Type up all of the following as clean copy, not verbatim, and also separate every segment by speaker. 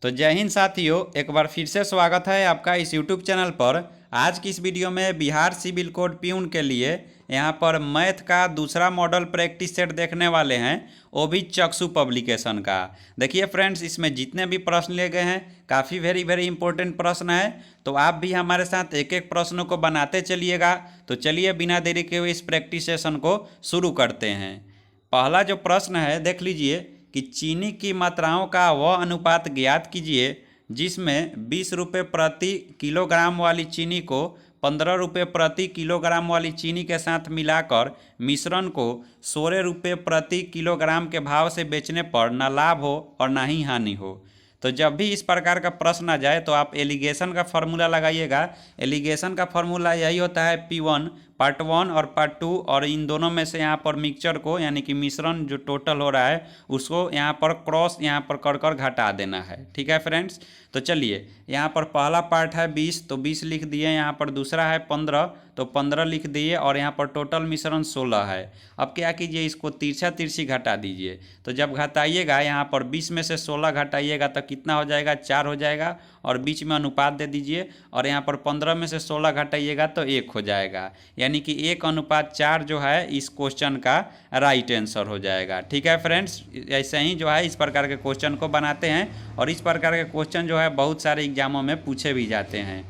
Speaker 1: तो जय हिंद साथियों, एक बार फिर से स्वागत है आपका इस यूट्यूब चैनल पर। आज की इस वीडियो में बिहार सिविल कोड प्यून के लिए यहाँ पर मैथ का दूसरा मॉडल प्रैक्टिस सेट देखने वाले हैं, वो भी चक्षु पब्लिकेशन का। देखिए फ्रेंड्स, इसमें जितने भी प्रश्न लिए गए हैं काफ़ी वेरी इंपॉर्टेंट प्रश्न है, तो आप भी हमारे साथ एक एक प्रश्नों को बनाते चलिएगा। तो चलिए बिना देरी के हुए इस प्रैक्टिस सेशन को शुरू करते हैं। पहला जो प्रश्न है देख लीजिए कि चीनी की मात्राओं का वह अनुपात ज्ञात कीजिए जिसमें 20 रुपये प्रति किलोग्राम वाली चीनी को 15 रुपये प्रति किलोग्राम वाली चीनी के साथ मिलाकर मिश्रण को 16 रुपये प्रति किलोग्राम के भाव से बेचने पर न लाभ हो और न ही हानि हो। तो जब भी इस प्रकार का प्रश्न आ जाए तो आप एलिगेशन का फॉर्मूला लगाइएगा। एलिगेशन का फॉर्मूला यही होता है P1 पार्ट 1 और पार्ट 2, और इन दोनों में से यहाँ पर मिक्सचर को यानी कि मिश्रण जो टोटल हो रहा है उसको यहाँ पर क्रॉस यहाँ पर कर घटा देना है। ठीक है फ्रेंड्स, तो चलिए यहाँ पर पहला पार्ट है 20, तो 20 लिख दिए। यहाँ पर दूसरा है 15, तो 15 लिख दिए, और यहाँ पर टोटल मिश्रण 16 है। अब क्या कीजिए, इसको तिरछा तिरछी घटा दीजिए। तो जब घटाइएगा यहाँ पर 20 में से 16 घटाइएगा तो कितना हो जाएगा, 4 हो जाएगा, और बीच में अनुपात दे दीजिए। और यहाँ पर 15 में से 16 घटाइएगा तो 1 हो जाएगा, यानी कि 1:4 जो है इस क्वेश्चन का राइट आंसर हो जाएगा। ठीक है फ्रेंड्स, ऐसे ही जो है इस प्रकार के क्वेश्चन को बनाते हैं, और इस प्रकार के क्वेश्चन जो है बहुत सारे एग्जामों में पूछे भी जाते हैं।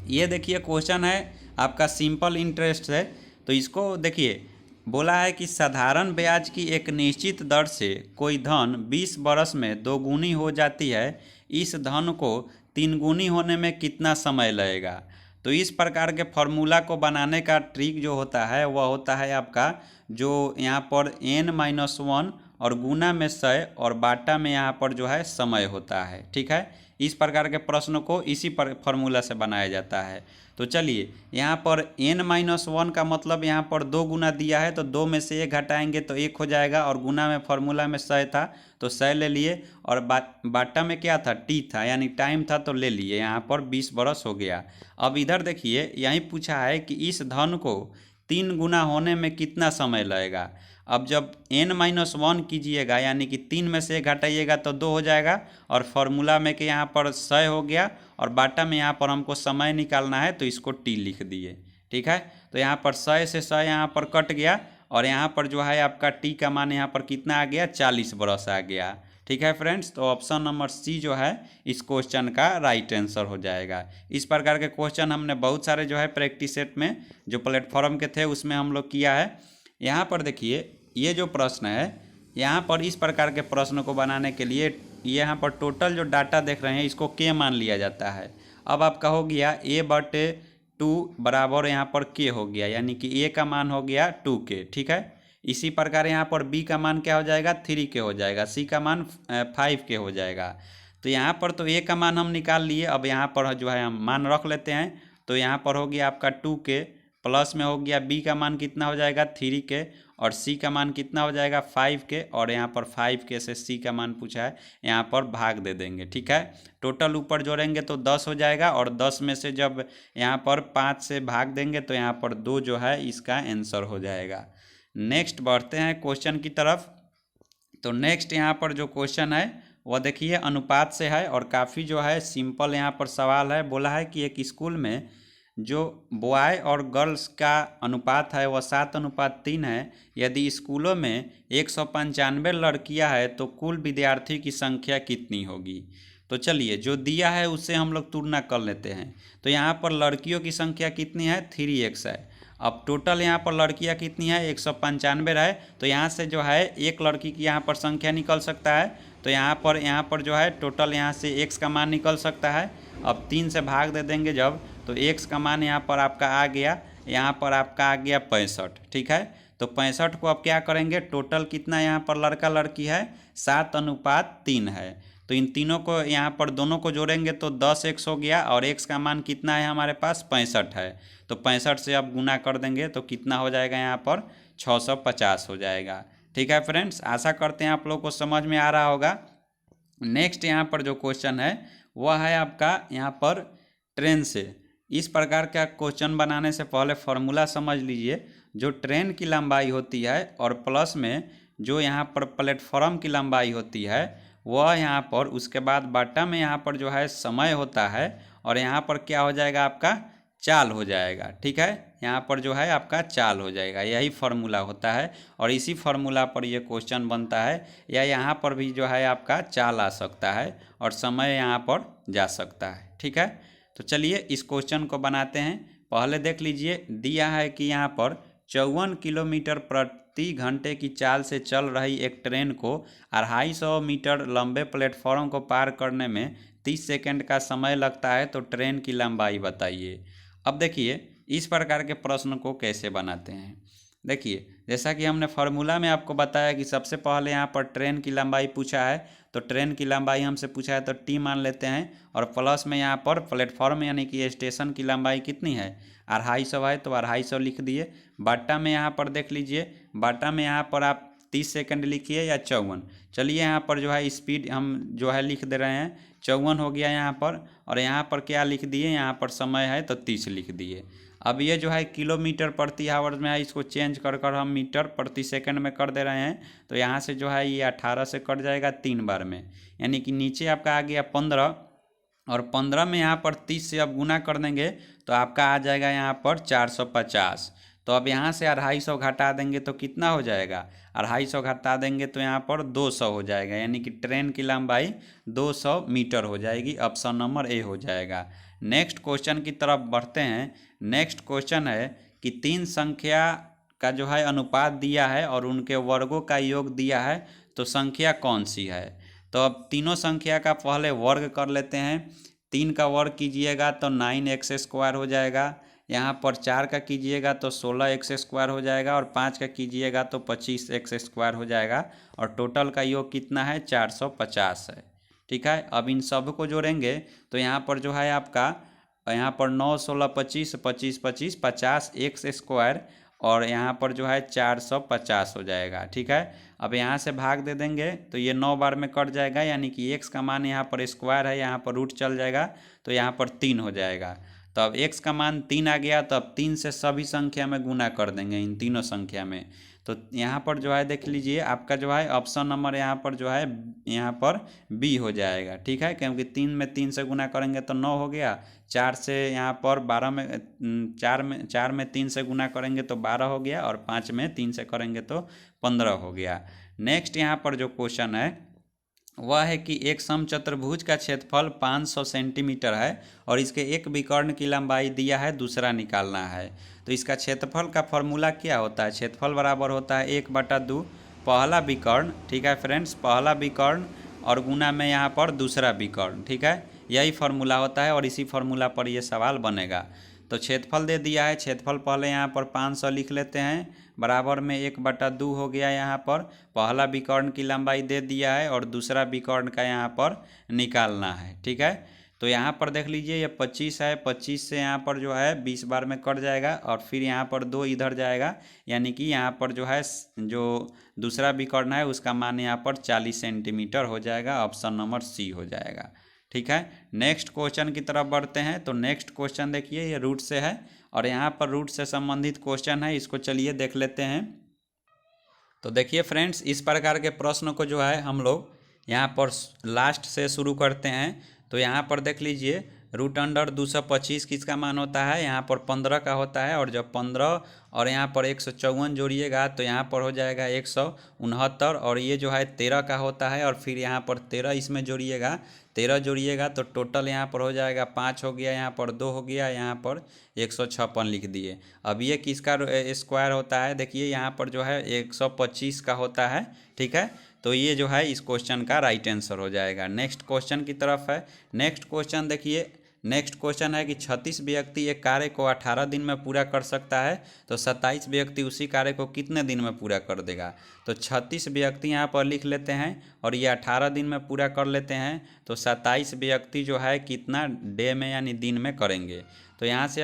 Speaker 1: ये देखिए क्वेश्चन है आपका सिंपल इंटरेस्ट है। तो इसको देखिए, बोला है कि साधारण ब्याज की एक निश्चित दर से कोई धन 20 बरस में 2 गुनी हो जाती है, इस धन को 3 गुनी होने में कितना समय लगेगा। तो इस प्रकार के फॉर्मूला को बनाने का ट्रिक जो होता है वह होता है आपका जो यहाँ पर n-1 और गुना में 100 और बाटा में यहाँ पर जो है समय होता है। ठीक है, इस प्रकार के प्रश्नों को इसी फॉर्मूला से बनाया जाता है। तो चलिए यहाँ पर n-1 का मतलब यहाँ पर 2 गुना दिया है, तो 2 में से 1 घटाएंगे तो 1 हो जाएगा, और गुना में फॉर्मूला में 100 था तो 100 ले लिए, और बाटा में क्या था, t था यानी टाइम था, तो ले लिए। यहाँ पर 20 बरस हो गया। अब इधर देखिए, यहीं पूछा है कि इस धन को 3 गुना होने में कितना समय लगेगा। अब जब n-1 कीजिएगा यानी कि 3 में से 1 घटाइएगा तो 2 हो जाएगा, और फॉर्मूला में कि यहाँ पर 100 हो गया, और बाटा में यहाँ पर हमको समय निकालना है तो इसको t लिख दिए। ठीक है, तो यहाँ पर 100 से 100 यहाँ पर कट गया, और यहाँ पर जो है आपका t का मान यहाँ पर कितना आ गया, 40 बरस आ गया। ठीक है फ्रेंड्स, तो ऑप्शन नंबर सी जो है इस क्वेश्चन का राइट आंसर हो जाएगा। इस प्रकार के क्वेश्चन हमने बहुत सारे जो है प्रैक्टिस सेट में जो प्लेटफॉर्म के थे उसमें हम लोग किया है। यहाँ पर देखिए, ये जो प्रश्न है यहाँ पर इस प्रकार के प्रश्न को बनाने के लिए यहाँ पर टोटल जो डाटा देख रहे हैं इसको k मान लिया जाता है। अब आपका हो गया a/2 बराबर यहाँ पर k हो गया, यानी कि a का मान हो गया 2k। ठीक है, इसी प्रकार यहाँ पर b का मान क्या हो जाएगा, 3k हो जाएगा, c का मान 5k हो जाएगा। तो यहाँ पर तो a का मान हम निकाल लिए। अब यहाँ पर जो है हम मान रख लेते हैं, तो यहाँ पर हो गया आपका 2k, प्लस में हो गया b का मान कितना हो जाएगा 3k, और c का मान कितना हो जाएगा 5k, और यहाँ पर 5k से c का मान पूछा है, यहाँ पर भाग दे देंगे। ठीक है, टोटल ऊपर जोड़ेंगे तो 10 हो जाएगा, और 10 में से जब यहाँ पर 5 से भाग देंगे तो यहाँ पर 2 जो है इसका आंसर हो जाएगा। नेक्स्ट बढ़ते हैं क्वेश्चन की तरफ। तो नेक्स्ट यहाँ पर जो क्वेश्चन है वह देखिए अनुपात से है, और काफ़ी जो है सिंपल यहाँ पर सवाल है। बोला है कि एक स्कूल में जो बॉय और गर्ल्स का अनुपात है वह 7:3 है। यदि स्कूलों में 195 लड़कियां हैं तो कुल विद्यार्थी की संख्या कितनी होगी। तो चलिए जो दिया है उससे हम लोग तुलना कर लेते हैं। तो यहाँ पर लड़कियों की संख्या कितनी है, 3x है। अब टोटल यहाँ पर लड़कियाँ कितनी है, 195 है, तो यहाँ से जो है एक लड़की की यहाँ पर संख्या निकल सकता है। तो यहाँ पर जो है टोटल यहाँ से x का मान निकल सकता है। अब 3 से भाग दे देंगे जब, तो x का मान यहाँ पर आपका आ गया, यहाँ पर आपका आ गया 65। ठीक है, तो 65 को अब क्या करेंगे, टोटल कितना यहाँ पर लड़का लड़की है, 7:3 है। तो इन तीनों को यहाँ पर दोनों को जोड़ेंगे तो 10x हो गया, और x का मान कितना है हमारे पास 65 है। तो 65 से अब गुना कर देंगे तो कितना हो जाएगा, यहाँ पर 650 हो जाएगा। ठीक है फ्रेंड्स, आशा करते हैं आप लोग को समझ में आ रहा होगा। नेक्स्ट यहाँ पर जो क्वेश्चन है वह है आपका यहाँ पर ट्रेन से। इस प्रकार का क्वेश्चन बनाने से पहले फॉर्मूला समझ लीजिए। जो ट्रेन की लंबाई होती है और प्लस में जो यहाँ पर प्लेटफॉर्म की लंबाई होती है वह यहाँ पर उसके बाद बटा में यहाँ पर जो है समय होता है और यहाँ पर क्या हो जाएगा आपका चाल हो जाएगा। ठीक है, यहाँ पर जो है आपका चाल हो जाएगा, यही फार्मूला होता है और इसी फार्मूला पर ये क्वेश्चन बनता है। या यहाँ पर भी जो है आपका चाल आ सकता है और समय यहाँ पर जा सकता है। ठीक है, तो चलिए इस क्वेश्चन को बनाते हैं। पहले देख लीजिए, दिया है कि यहाँ पर 54 किलोमीटर प्रति घंटे की चाल से चल रही एक ट्रेन को 250 मीटर लंबे प्लेटफॉर्म को पार करने में 30 सेकंड का समय लगता है, तो ट्रेन की लंबाई बताइए। अब देखिए इस प्रकार के प्रश्न को कैसे बनाते हैं। देखिए जैसा कि हमने फार्मूला में आपको बताया कि सबसे पहले यहाँ पर ट्रेन की लंबाई पूछा है, तो ट्रेन की लंबाई हमसे पूछा है तो टी मान लेते हैं और प्लस में यहाँ पर प्लेटफॉर्म यानी कि स्टेशन की लंबाई कितनी है 250 है, तो 250 लिख दिए। बाटा में यहाँ पर देख लीजिए, बाटा में यहाँ पर आप 30 सेकंड लिखिए या 54। चलिए यहाँ पर जो है स्पीड हम जो है लिख दे रहे हैं, 54 हो गया यहाँ पर, और यहाँ पर क्या लिख दिए, यहाँ पर समय है तो 30 लिख दिए। अब ये जो है किलोमीटर प्रति आवर में है, इसको चेंज कर कर हम मीटर प्रति सेकंड में कर दे रहे हैं, तो यहाँ से जो है ये 18 से कट जाएगा 3 बार में, यानी कि नीचे आपका आ गया 15 और 15 में यहाँ पर 30 से अब गुना कर देंगे तो आपका आ जाएगा यहाँ पर 450। तो अब यहाँ से 250 घटा देंगे तो कितना हो जाएगा, 250 घटा देंगे तो यहाँ पर 200 हो जाएगा, यानी कि ट्रेन की लंबाई 200 मीटर हो जाएगी। ऑप्शन नंबर ए हो जाएगा। नेक्स्ट क्वेश्चन की तरफ बढ़ते हैं। नेक्स्ट क्वेश्चन है कि 3 संख्या का जो है अनुपात दिया है और उनके वर्गों का योग दिया है, तो संख्या कौन सी है। तो अब तीनों संख्या का पहले वर्ग कर लेते हैं। 3 का वर्ग कीजिएगा तो 9x² हो जाएगा, यहाँ पर 4 का कीजिएगा तो 16x² हो जाएगा और 5 का कीजिएगा तो 25x² हो जाएगा और टोटल का योग कितना है 450 है। ठीक है, अब इन सब को जोड़ेंगे तो यहाँ पर जो है आपका यहाँ पर 9 16 25 25 25 50 x² और यहाँ पर जो है 450 हो जाएगा। ठीक है, अब यहाँ से भाग दे देंगे तो ये 9 बार में कट जाएगा, यानी कि x का मान यहाँ पर स्क्वायर है, यहाँ पर रूट चल जाएगा तो यहाँ पर 3 हो जाएगा। तो अब x का मान 3 आ गया, तो अब 3 से सभी संख्या में गुना कर देंगे, इन तीनों संख्या में। तो यहाँ पर जो है देख लीजिए आपका जो है ऑप्शन नंबर यहाँ पर जो है यहाँ पर बी हो जाएगा। ठीक है, क्योंकि 3 में 3 से गुना करेंगे तो 9 हो गया, 4 से यहाँ पर 12 में 4 में 3 से गुना करेंगे तो 12 हो गया और 5 में 3 से करेंगे तो 15 हो गया। नेक्स्ट यहाँ पर जो क्वेश्चन है वह है कि एक समचतुर्भुज का क्षेत्रफल 500 सेंटीमीटर है और इसके एक विकर्ण की लंबाई दिया है, दूसरा निकालना है। तो इसका क्षेत्रफल का फॉर्मूला क्या होता है, क्षेत्रफल बराबर होता है 1/2 पहला विकर्ण। ठीक है फ्रेंड्स, पहला विकर्ण और गुना में यहाँ पर दूसरा विकर्ण। ठीक है, यही फार्मूला होता है और इसी फार्मूला पर यह सवाल बनेगा। तो क्षेत्रफल दे दिया है, क्षेत्रफल पहले यहाँ पर 500 लिख लेते हैं, बराबर में 1/2 हो गया। यहाँ पर पहला विकर्ण की लंबाई दे दिया है और दूसरा विकर्ण का यहाँ पर निकालना है। ठीक है, तो यहाँ पर देख लीजिए ये 25 है, 25 से यहाँ पर जो है 20 बार में कट जाएगा और फिर यहाँ पर 2 इधर जाएगा, यानी कि यहाँ पर जो है जो दूसरा विकर्ण है उसका मान यहाँ पर 40 सेंटीमीटर हो जाएगा। ऑप्शन नंबर सी हो जाएगा। ठीक है, नेक्स्ट क्वेश्चन की तरफ बढ़ते हैं। तो नेक्स्ट क्वेश्चन देखिए ये रूट से है और यहाँ पर रूट से संबंधित क्वेश्चन है, इसको चलिए देख लेते हैं। तो देखिए फ्रेंड्स, इस प्रकार के प्रश्न को जो है हम लोग यहाँ पर लास्ट से शुरू करते हैं। तो यहाँ पर देख लीजिए √225 किसका मान होता है, यहाँ पर 15 का होता है, और जब 15 और यहाँ पर 154 जोड़िएगा तो यहाँ पर हो जाएगा 169, और ये जो है 13 का होता है और फिर यहाँ पर 13 इसमें जोड़िएगा, 13 जोड़िएगा तो टोटल यहाँ पर हो जाएगा 5 हो गया, यहाँ पर 2 हो गया, यहाँ पर 156 लिख दिए। अब ये किसका स्क्वायर होता है, देखिए यहाँ पर जो है 125 का होता है। ठीक है, तो ये जो है इस क्वेश्चन का राइट आंसर हो जाएगा। नेक्स्ट क्वेश्चन की तरफ है। नेक्स्ट क्वेश्चन देखिए, नेक्स्ट क्वेश्चन है कि 36 व्यक्ति एक कार्य को 18 दिन में पूरा कर सकता है, तो 27 व्यक्ति उसी कार्य को कितने दिन में पूरा कर देगा। तो 36 व्यक्ति यहाँ पर लिख लेते हैं और ये 18 दिन में पूरा कर लेते हैं, तो 27 व्यक्ति जो है कितना डे में यानी दिन में करेंगे। तो यहाँ से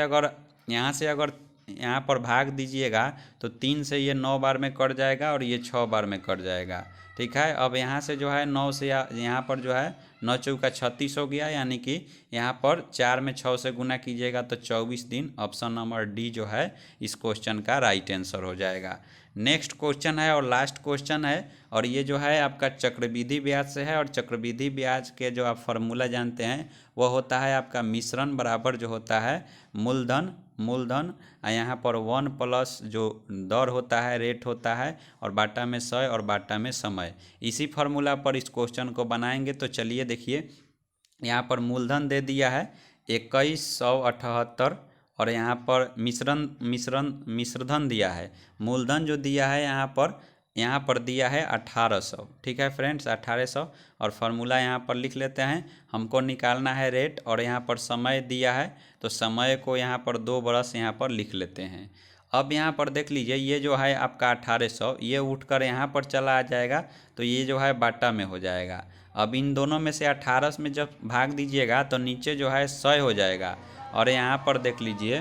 Speaker 1: अगर यहाँ पर भाग दीजिएगा तो 3 से ये 9 बार में कट जाएगा और ये 6 बार में कट जाएगा। ठीक है, अब यहाँ से जो है 9 से यहाँ पर जो है 9 चौका 36 हो गया, यानी कि यहाँ पर 4 में 6 से गुना कीजिएगा तो 24 दिन। ऑप्शन नंबर डी जो है इस क्वेश्चन का राइट आंसर हो जाएगा। नेक्स्ट क्वेश्चन है और लास्ट क्वेश्चन है, और ये जो है आपका चक्रवृद्धि ब्याज से है। और चक्रवृद्धि ब्याज के जो आप फार्मूला जानते हैं वो होता है आपका मिश्रण बराबर जो होता है मूलधन यहाँ पर 1 प्लस जो दर होता है, रेट होता है, और बाटा में 100 और बाटा में समय। इसी फार्मूला पर इस क्वेश्चन को बनाएंगे। तो चलिए देखिए, यहाँ पर मूलधन दे दिया है 2178, और यहाँ पर मिश्रधन दिया है। मूलधन जो दिया है यहाँ पर दिया है 1800। ठीक है फ्रेंड्स, 1800। और फार्मूला यहाँ पर लिख लेते हैं। हमको निकालना है रेट, और यहाँ पर समय दिया है तो समय को यहाँ पर 2 बरस यहाँ पर लिख लेते हैं। अब यहाँ पर देख लीजिए, ये जो है आपका 1800 ये उठकर यहाँ पर चला आ जाएगा, तो ये जो है बाटा में हो जाएगा। अब इन दोनों में से 1800 में जब भाग दीजिएगा तो नीचे जो है 100 हो जाएगा, और यहाँ पर देख लीजिए